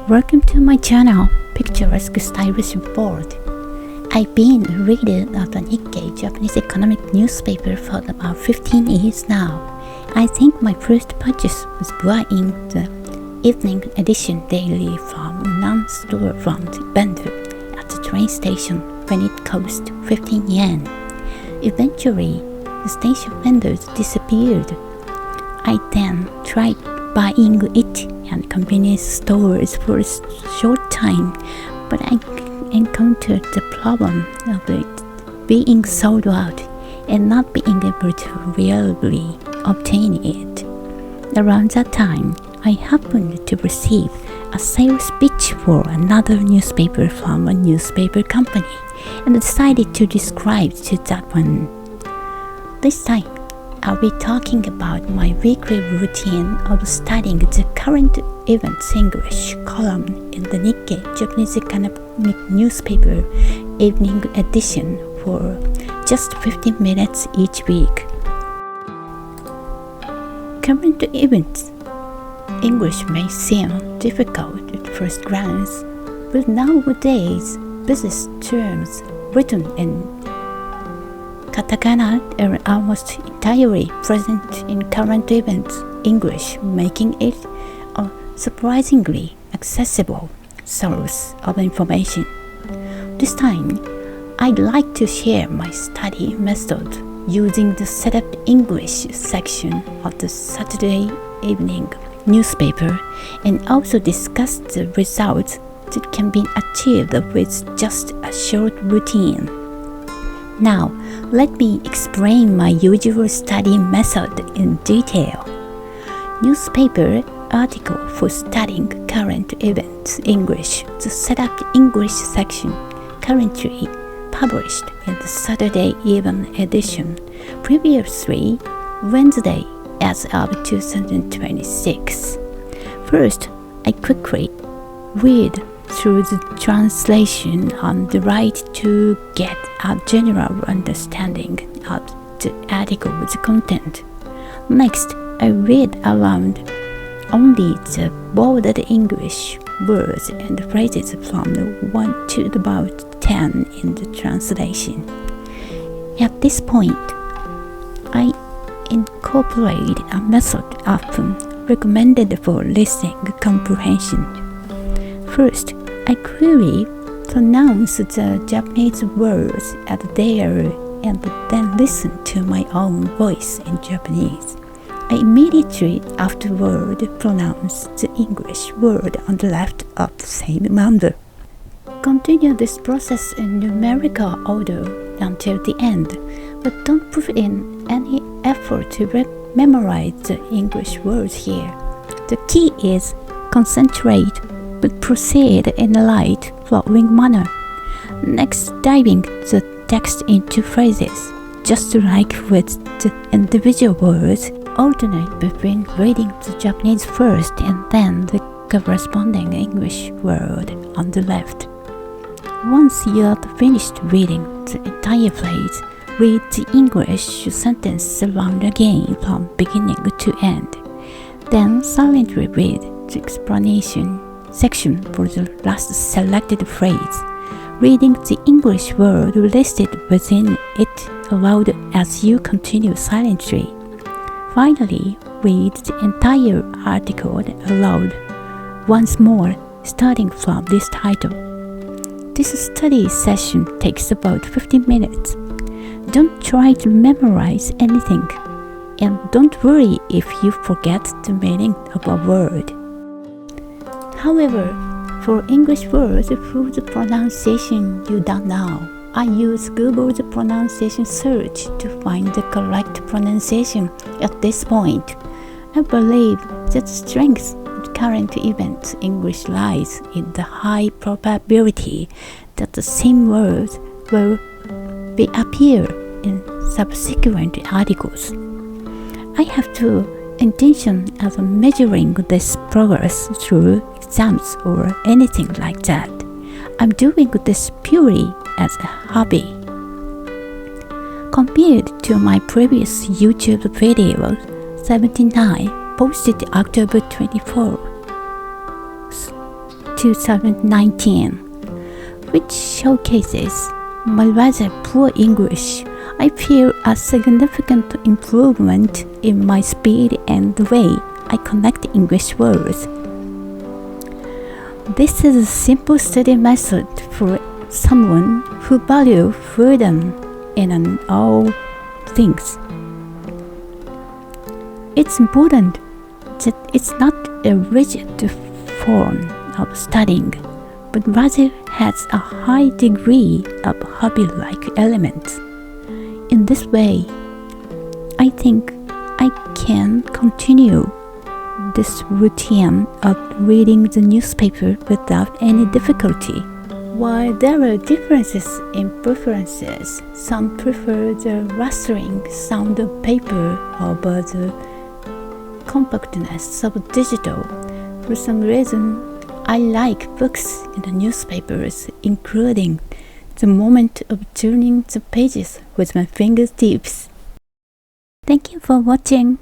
Welcome to my channel, Picturesque Stylish Board. I've been reading the Nikkei Japanese economic newspaper for about 15 years now. I think my first purchase was buying the evening edition daily from non-storefront vendor at the train station when it cost 15 yen. Eventually, the station vendors disappeared. I then tried buying it at convenience stores for a short time, but I encountered the problem of it being sold out and not being able to reliably obtain it. Around that time, I happened to receive a sales pitch for another newspaper from a newspaper company and decided to subscribe to that one. This time, I'll be talking about my weekly routine of studying the current events English column in the Nikkei Japanese economic newspaper evening edition for just 15 minutes each week. Current events English may seem difficult at first glance, but nowadays business terms written in katakana are almost entirely present in current events English, making it a surprisingly accessible source of information. This time, I'd like to share my study method using the Setup English section of the Saturday evening newspaper and also discuss the results that can be achieved with just a short routine. Now, let me explain my usual study method in detail. Newspaper article for studying current events English, the Setup English section, currently published in the Saturday Evening edition, previously Wednesday as of 2026. First, I quickly read through the translation on the right to get a general understanding of the article's content. Next, I read aloud only the bolded English words and phrases from 1 to about 10 in the translation. At this point, I incorporate a method often recommended for listening comprehension. First, I clearly pronounce the Japanese words as they are and then listen to my own voice in Japanese. I immediately afterward pronounce the English word on the left of the same manner. Continue this process in numerical order until the end, but don't put in any effort to memorize the English words here. The key is concentrate but proceed in a light flowing manner. Next, diving the text into phrases. Just like with the individual words, alternate between reading the Japanese first and then the corresponding English word on the left. Once you have finished reading the entire phrase, read the English sentence aloud again from beginning to end. Then silently read the explanation section for the last selected phrase, reading the English word listed within it aloud as you continue silently. Finally, read the entire article aloud once more, starting from this title. This study session takes about 15 minutes. Don't try to memorize anything, and don't worry if you forget the meaning of a word. However, for English words whose pronunciation you don't know, I use Google's pronunciation search to find the correct pronunciation at this point. I believe that the strength of current events English lies in the high probability that the same words will appear in subsequent articles. I have no intention of measuring this progress through exams or anything like that. I'm doing this purely as a hobby. Compared to my previous YouTube video 79 posted October 24, 2019, which showcases my rather poor English. I feel a significant improvement in my speed and the way I connect English words. This is a simple study method for someone who values freedom in all things. It's important that it's not a rigid form of studying, but rather has a high degree of hobby-like elements. In this way, I think I can continue this routine of reading the newspaper without any difficulty. While there are differences in preferences, some prefer the rustling sound of paper over the compactness of digital. For some reason, I like books in the newspapers, including the moment of turning the pages with my fingertips. Thank you for watching.